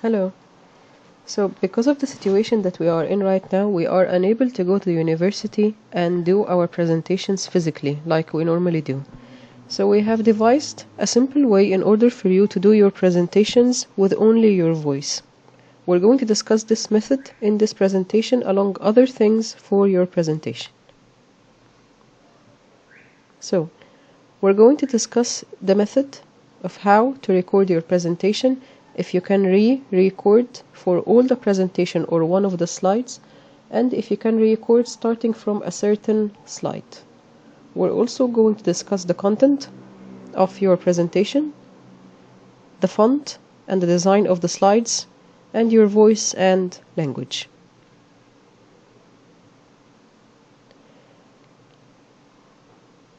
Hello. So, because of the situation that we are in right now, we are unable to go to the university and do our presentations physically like we normally do. So, we have devised a simple way in order for you to do your presentations with only your voice. We're going to discuss this method in this presentation along other things for your presentation. So, we're going to discuss the method of how to record your presentation, if you can re-record for all the presentation or one of the slides, and if you can record starting from a certain slide. We're also going to discuss the content of your presentation, the font and the design of the slides, and your voice and language.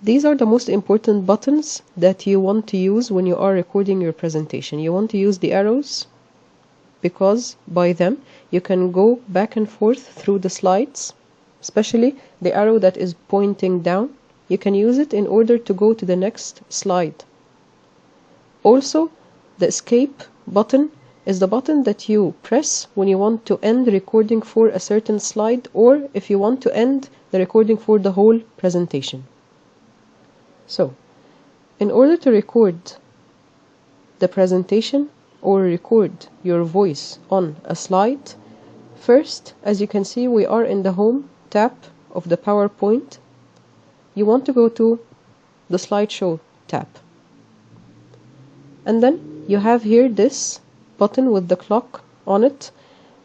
These are the most important buttons that you want to use when you are recording your presentation. You want to use the arrows because by them you can go back and forth through the slides, especially the arrow that is pointing down. You can use it in order to go to the next slide. Also, the escape button is the button that you press when you want to end the recording for a certain slide, or if you want to end the recording for the whole presentation. So, in order to record the presentation or record your voice on a slide, first, as you can see, we are in the Home tab of the PowerPoint. You want to go to the Slideshow tab. And then you have here this button with the clock on it,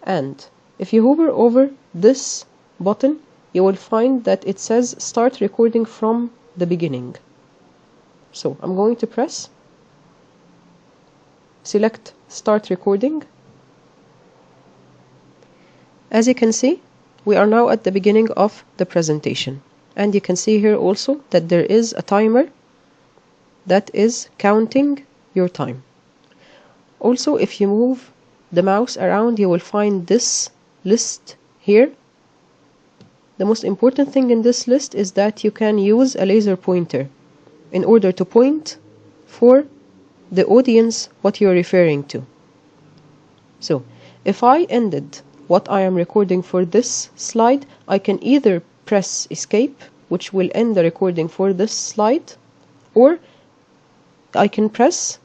and if you hover over this button, you will find that it says Start Recording from the Beginning. So I'm going to press, select Start Recording. As you can see, we are now at the beginning of the presentation. And you can see here also that there is a timer that is counting your time. Also, if you move the mouse around, you will find this list here. The most important thing in this list is that you can use a laser pointer in order to point for the audience what you're referring to. So, if I ended what I am recording for this slide, I can either press Escape, which will end the recording for this slide, or I can press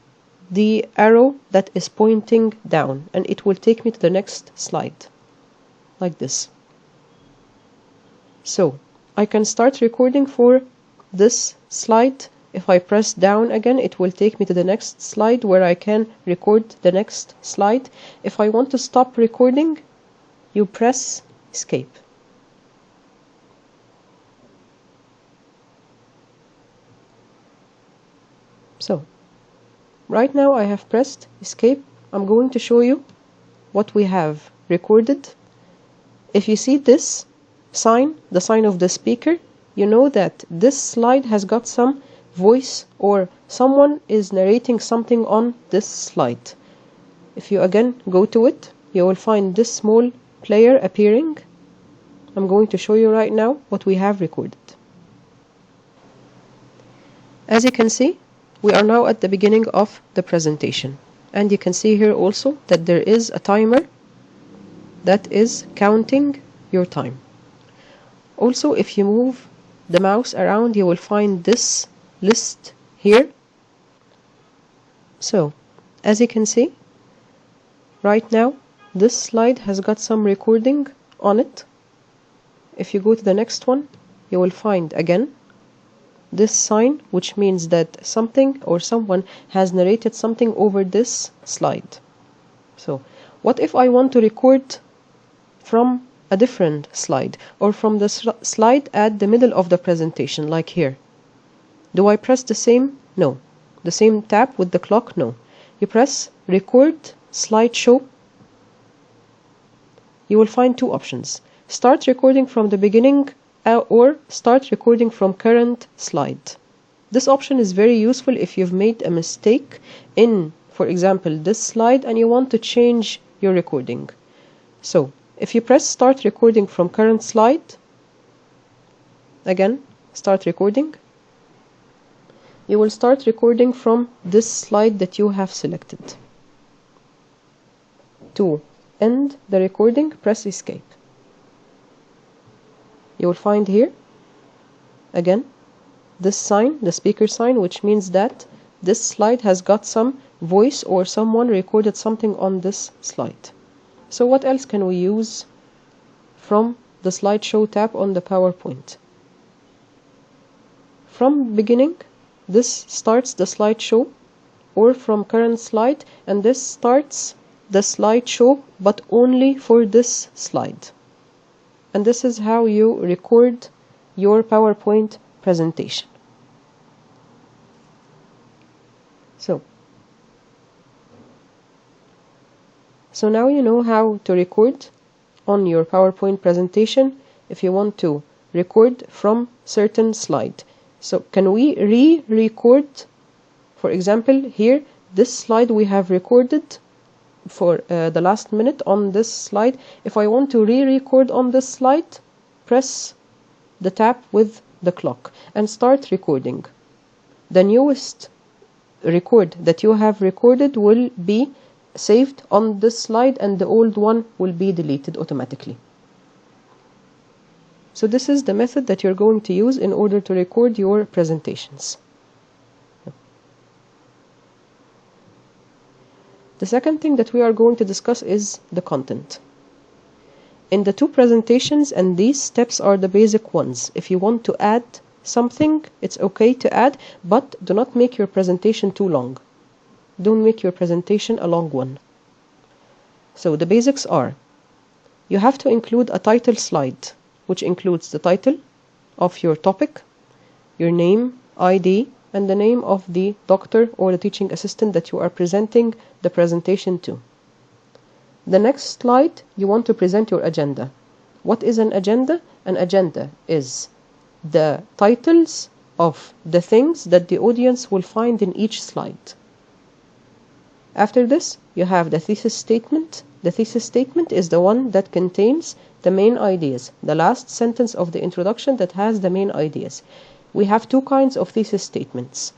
the arrow that is pointing down, and it will take me to the next slide, like this. So, I can start recording for this slide. If I press down again, it will take me to the next slide where I can record the next slide. If I want to stop recording, you press Escape. So, right now I have pressed Escape. I'm going to show you what we have recorded. If you see this sign, the sign of the speaker, you know that this slide has got some voice or someone is narrating something on this slide. If you again go to it, you will find this small player appearing. I'm going to show you right now what we have recorded. As you can see, we are now at the beginning of the presentation, and you can see here also that there is a timer that is counting your time. Also, if you move the mouse around, you will find this list here. So, as you can see, right now this slide has got some recording on it. If you go to the next one, you will find again this sign, which means that something or someone has narrated something over this slide. So, what if I want to record from a different slide, or from the slide at the middle of the presentation, like here? Do I press the same? No. The same tab with the clock? No. You press Record Slideshow. You will find two options. Start recording from the beginning or start recording from current slide. This option is very useful if you've made a mistake in, for example, this slide and you want to change your recording. So, if you press Start Recording from Current Slide, again, Start Recording, you will start recording from this slide that you have selected. to end the recording, press escape. You will find here again this sign, the speaker sign, which means that this slide has got some voice or someone recorded something on this slide. So what else can we use from the slideshow tab on the PowerPoint? From beginning, this starts the slideshow, or from current slide, and this starts the slideshow but only for this slide. And this is how you record your PowerPoint presentation. So now you know how to record on your PowerPoint presentation if you want to record from certain slide. So can we re-record? For example, here, this slide we have recorded for the last minute on this slide. If I want to re-record on this slide, press the tab with the clock and start recording. The newest record that you have recorded will be saved on this slide and the old one will be deleted automatically. So this is the method that you're going to use in order to record your presentations. The second thing that we are going to discuss is the content. In the two presentations, and these steps are the basic ones. If you want to add something, it's okay to add, but do not make your presentation too long. Don't make your presentation a long one. So the basics are, you have to include a title slide, which includes the title of your topic, your name, ID, and the name of the doctor or the teaching assistant that you are presenting the presentation to. The next slide, you want to present your agenda. What is an agenda? An agenda is the titles of the things that the audience will find in each slide. After this, you have the thesis statement. The thesis statement is the one that contains the main ideas, the last sentence of the introduction that has the main ideas. We have two kinds of thesis statements.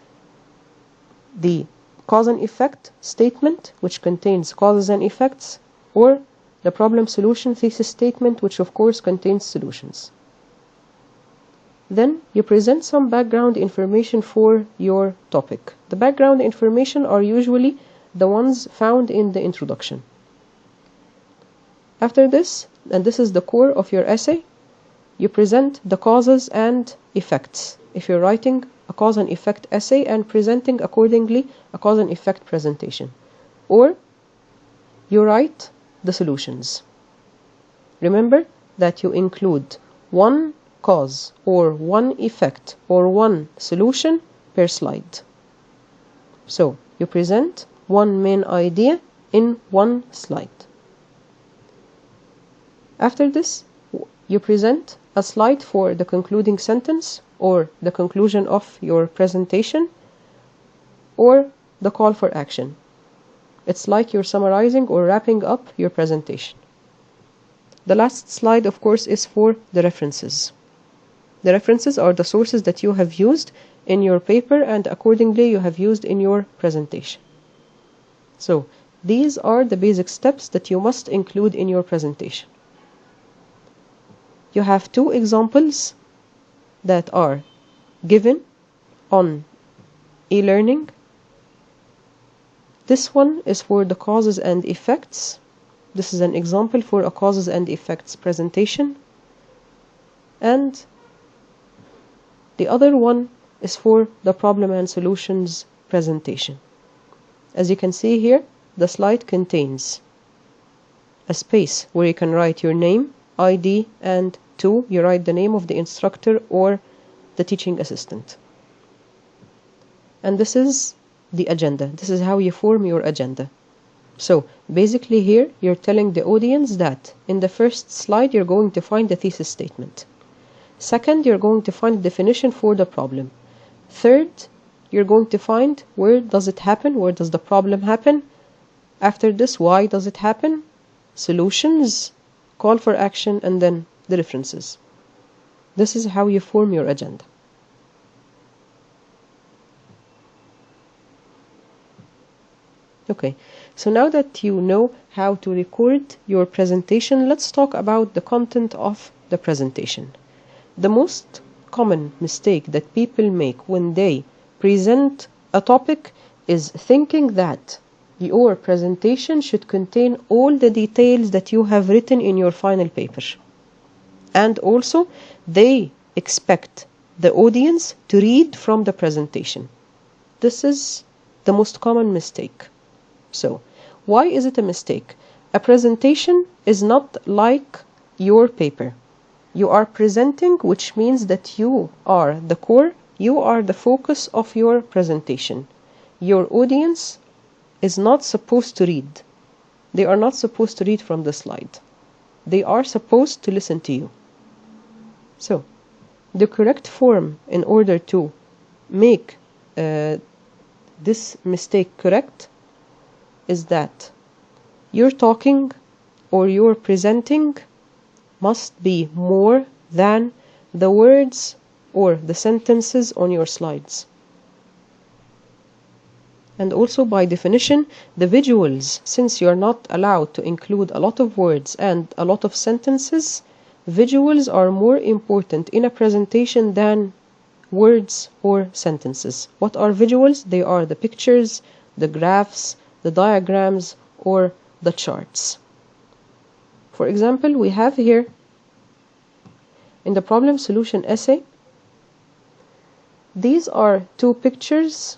The cause and effect statement, which contains causes and effects, or the problem solution thesis statement, which of course contains solutions. Then you present some background information for your topic. The background information are usually the ones found in the introduction. After this, and this is the core of your essay, you present the causes and effects. If you're writing a cause and effect essay and presenting accordingly a cause and effect presentation. Or you write the solutions. Remember that you include one cause or one effect or one solution per slide. So you present one main idea in one slide. After this, you present a slide for the concluding sentence or the conclusion of your presentation or the call for action. It's like you're summarizing or wrapping up your presentation. The last slide, of course, is for the references. The references are the sources that you have used in your paper and accordingly you have used in your presentation. So these are the basic steps that you must include in your presentation. You have two examples that are given on e-learning. This one is for the causes and effects. This is an example for a causes and effects presentation. And the other one is for the problem and solutions presentation. As you can see here, the slide contains a space where you can write your name, ID, and you write the name of the instructor or the teaching assistant. And this is the agenda. This is how you form your agenda. So basically here you're telling the audience that in the first slide you're going to find the thesis statement. Second, you're going to find the definition for the problem. Third, you're going to find where does it happen, where does the problem happen. After this, why does it happen, solutions, call for action, and then the references. This is how you form your agenda. Okay, so now that you know how to record your presentation, let's talk about the content of the presentation. The most common mistake that people make when they present a topic is thinking that your presentation should contain all the details that you have written in your final paper. And also, they expect the audience to read from the presentation. This is the most common mistake. So, why is it a mistake? A presentation is not like your paper. You are presenting, which means that you are the core, you are the focus of your presentation. Your audience is not supposed to read. They are not supposed to read from the slide. They are supposed to listen to you. So, the correct form in order to make this mistake correct is that you're talking or you're presenting must be more than the words or the sentences on your slides. And also, by definition, the visuals, since you're not allowed to include a lot of words and a lot of sentences, visuals are more important in a presentation than words or sentences. What are visuals? They are the pictures, the graphs, the diagrams, or the charts. For example, we have here in the problem solution essay, these are two pictures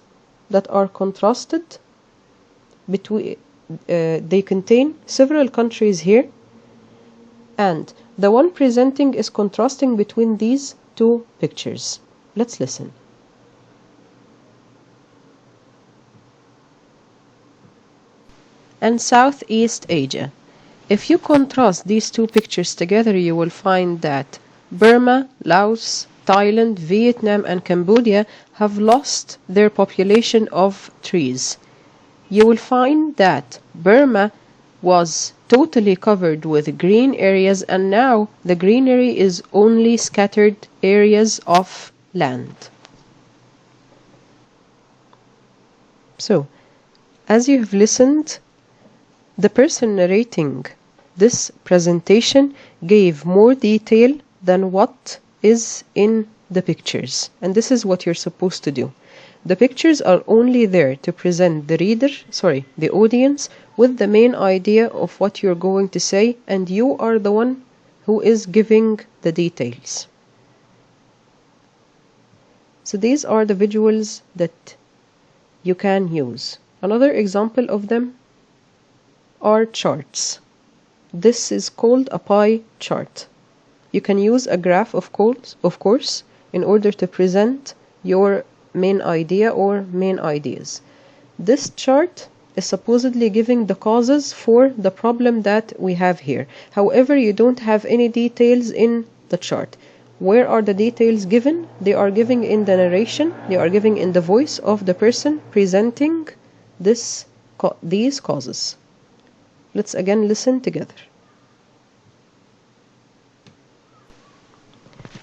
that are contrasted between, they contain several countries here, and the one presenting is contrasting between these two pictures. Let's listen. And Southeast Asia. If you contrast these two pictures together, you will find that Burma, Laos, Thailand, Vietnam, and Cambodia have lost their population of trees. You will find that Burma was totally covered with green areas, and now the greenery is only scattered areas of land. So, as you have listened, the person narrating this presentation gave more detail than what is in the pictures. And this is what you're supposed to do. The pictures are only there to present the audience with the main idea of what you're going to say, and you are the one who is giving the details. So these are the visuals that you can use. Another example of them are charts. This is called a pie chart. You can use a graph, of course, in order to present your main idea or main ideas. This chart is supposedly giving the causes for the problem that we have here. However, you don't have any details in the chart. Where are the details given? They are given in the narration. They are given in the voice of the person presenting these causes. Let's again listen together.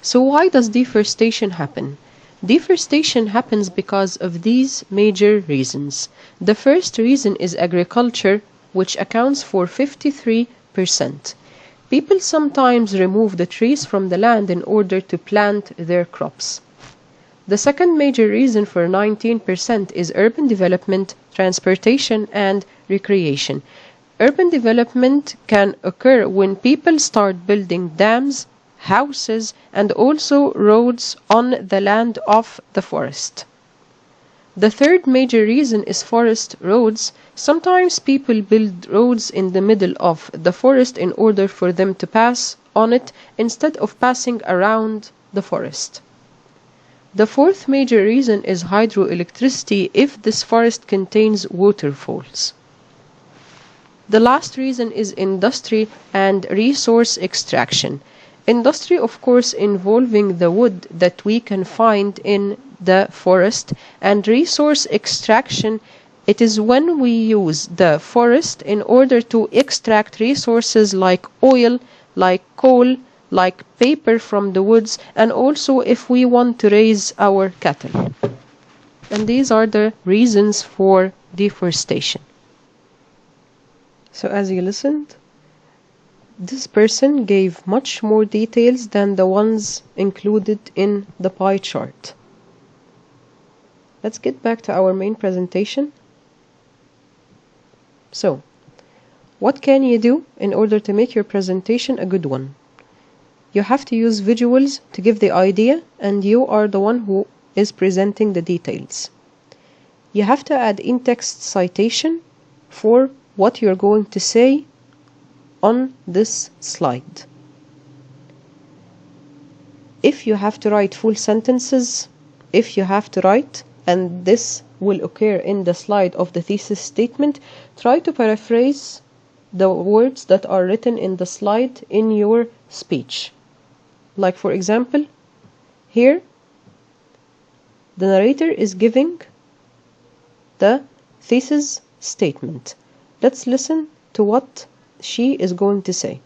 So why does deforestation happen? Deforestation happens because of these major reasons. The first reason is agriculture, which accounts for 53%. People sometimes remove the trees from the land in order to plant their crops. The second major reason for 19% is urban development, transportation, and recreation. Urban development can occur when people start building dams, houses, and also roads on the land of the forest. The third major reason is forest roads. Sometimes people build roads in the middle of the forest in order for them to pass on it instead of passing around the forest. The fourth major reason is hydroelectricity if this forest contains waterfalls. The last reason is industry and resource extraction. Industry, of course, involving the wood that we can find in the forest, and resource extraction, it is when we use the forest in order to extract resources like oil, like coal, like paper from the woods, and also if we want to raise our cattle. And these are the reasons for deforestation. So as you listened, this person gave much more details than the ones included in the pie chart. Let's get back to our main presentation. So, what can you do in order to make your presentation a good one? You have to use visuals to give the idea, and you are the one who is presenting the details. You have to add in-text citation for what you're going to say on this slide. If you have to write full sentences, and this will occur in the slide of the thesis statement, try to paraphrase the words that are written in the slide in your speech. Like for example, here the narrator is giving the thesis statement. Let's listen to what she is going to say.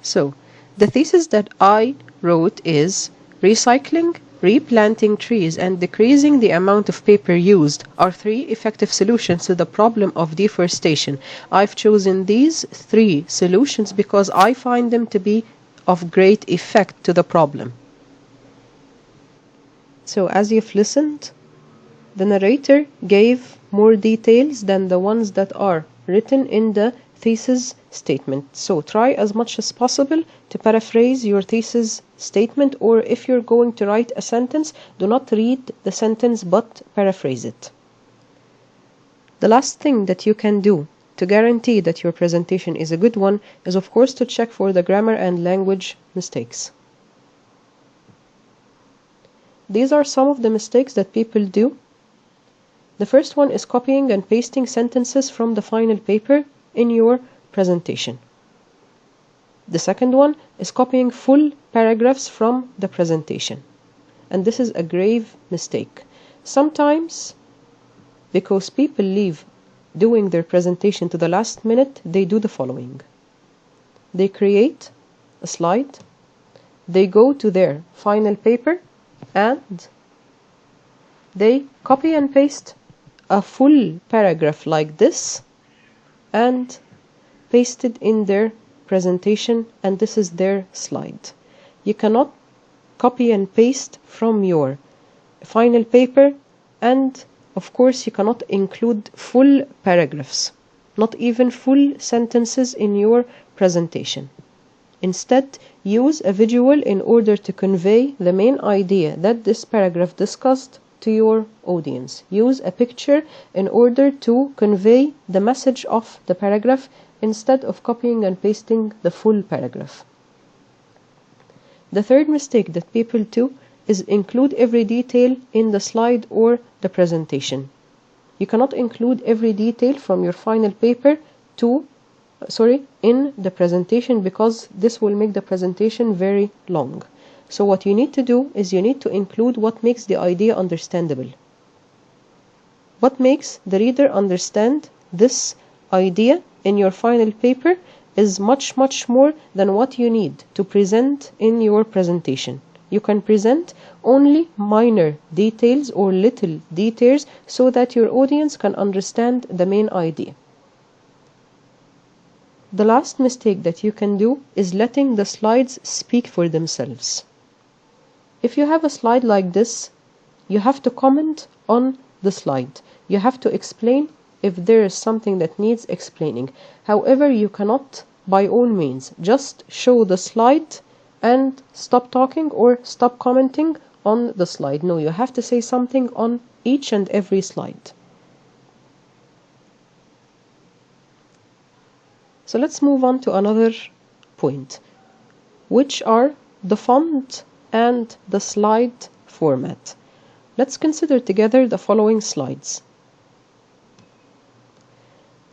So, the thesis that I wrote is recycling, replanting trees, and decreasing the amount of paper used are 3 effective solutions to the problem of deforestation. I've chosen these 3 solutions because I find them to be of great effect to the problem. So as you've listened, the narrator gave more details than the ones that are written in the thesis statement. So try as much as possible to paraphrase your thesis statement, or if you're going to write a sentence, do not read the sentence but paraphrase it. The last thing that you can do to guarantee that your presentation is a good one is of course to check for the grammar and language mistakes. These are some of the mistakes that people do. The first one is copying and pasting sentences from the final paper in your presentation. The second one is copying full paragraphs from the presentation. And this is a grave mistake. Sometimes, because people leave doing their presentation to the last minute, they do the following. They create a slide, they go to their final paper, and they copy and paste a full paragraph like this and paste it in their presentation, and this is their slide. You cannot copy and paste from your final paper, and of course you cannot include full paragraphs, not even full sentences in your presentation. Instead, use a visual in order to convey the main idea that this paragraph discussed to your audience. Use a picture in order to convey the message of the paragraph instead of copying and pasting the full paragraph. The third mistake that people do is include every detail in the slide or the presentation. You cannot include every detail from your final paper in the presentation, because this will make the presentation very long. So what you need to do is you need to include what makes the idea understandable. What makes the reader understand this idea in your final paper is much more than what you need to present in your presentation. You can present only minor details or little details so that your audience can understand the main idea. The last mistake that you can do is letting the slides speak for themselves. If you have a slide like this, you have to comment on the slide. You have to explain if there is something that needs explaining. However, you cannot, by all means, just show the slide and stop talking or stop commenting on the slide. No, you have to say something on each and every slide. So let's move on to another point, which are the font and the slide format. Let's consider together the following slides.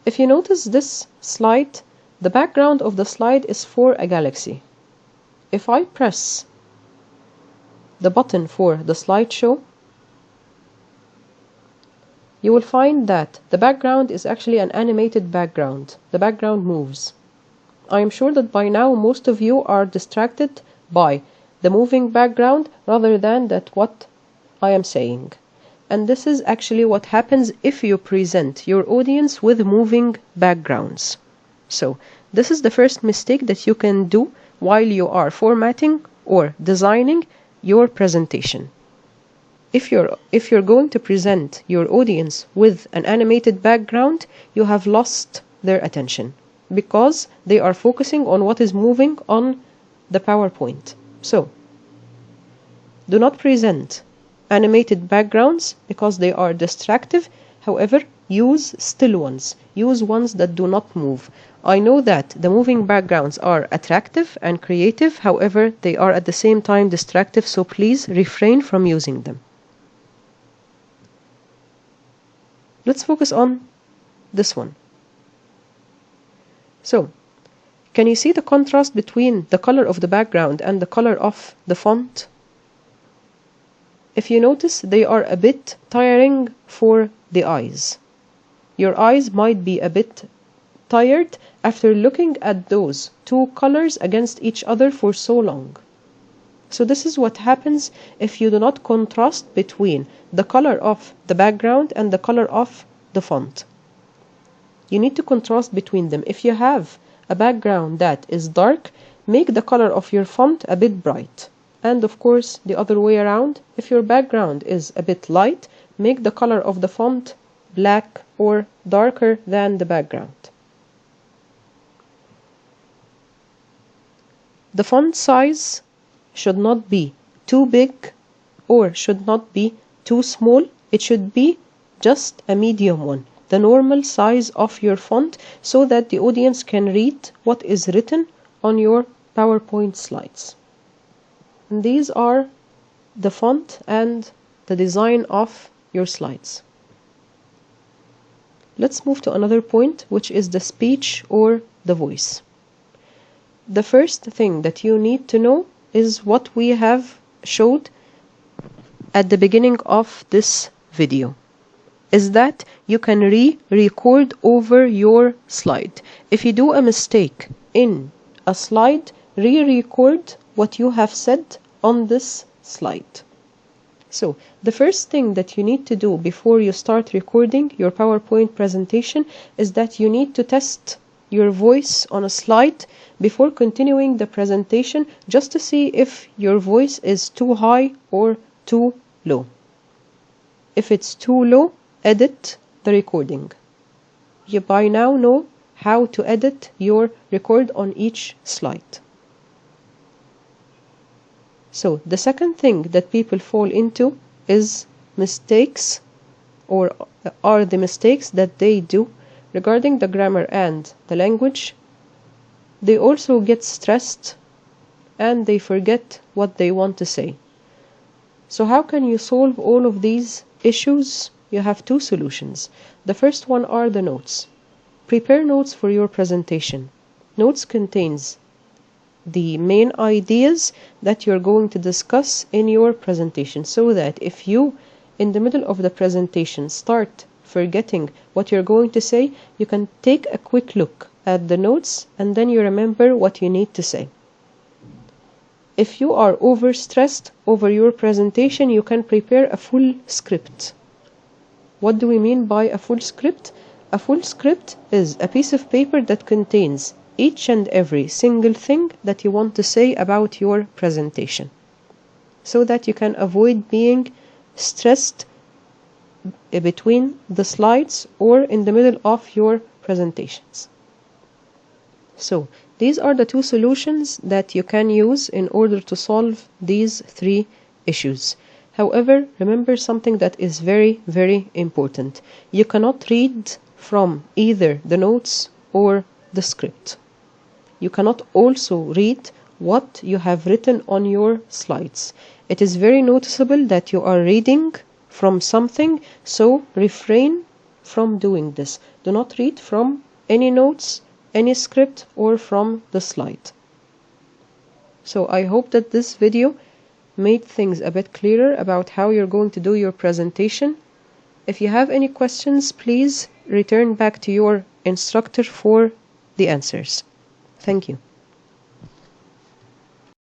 If you notice this slide, the background of the slide is for a galaxy. If I press the button for the slideshow, you will find that the background is actually an animated background. The background moves. I am sure that by now most of you are distracted by the moving background rather than that what I am saying. And this is actually what happens if you present your audience with moving backgrounds. So this is the first mistake that you can do while you are formatting or designing your presentation. If you're going to present your audience with an animated background, you have lost their attention because they are focusing on what is moving on the PowerPoint. So do not present animated backgrounds because they are distractive. However, use still ones. Use ones that do not move. I know that the moving backgrounds are attractive and creative, however, they are at the same time distractive, so please refrain from using them. Let's focus on this one. So, can you see the contrast between the color of the background and the color of the font? If you notice, they are a bit tiring for the eyes. Your eyes might be a bit tired after looking at those two colors against each other for so long. So this is what happens if you do not contrast between the color of the background and the color of the font. You need to contrast between them. If you have a background that is dark, make the color of your font a bit bright. And of course, the other way around, if your background is a bit light, make the color of the font black or darker than the background. The font size should not be too big or should not be too small. It should be just a medium one, the normal size of your font, so that the audience can read what is written on your PowerPoint slides. And these are the font and the design of your slides. Let's move to another point, which is the speech or the voice. The first thing that you need to know is what we have showed at the beginning of this video, is that you can re-record over your slide. If you do a mistake in a slide, re-record what you have said on this slide. So the first thing that you need to do before you start recording your PowerPoint presentation is that you need to test your voice on a slide before continuing the presentation, just to see if your voice is too high or too low. If it's too low, edit the recording. You by now know how to edit your record on each slide. So the second thing that people fall into is mistakes, or are the mistakes that they do regarding the grammar and the language. They also get stressed and they forget what they want to say. So how can you solve all of these issues? You have two solutions. The first one are the notes. Prepare notes for your presentation. Notes contains the main ideas that you're going to discuss in your presentation, so that if you, in the middle of the presentation, start forgetting what you're going to say, you can take a quick look at the notes and then you remember what you need to say. If you are overstressed over your presentation, you can prepare a full script. What do we mean by a full script? A full script is a piece of paper that contains each and every single thing that you want to say about your presentation, so that you can avoid being stressed between the slides or in the middle of your presentations. So these are the two solutions that you can use in order to solve these three issues. However, remember something that is very, very important. You cannot read from either the notes or the script. You cannot also read what you have written on your slides. It is very noticeable that you are reading from something, so refrain from doing this. Do not read from any notes, any script, or from the slide. So I hope that this video made things a bit clearer about how you're going to do your presentation. If you have any questions, please return back to your instructor for the answers. Thank you.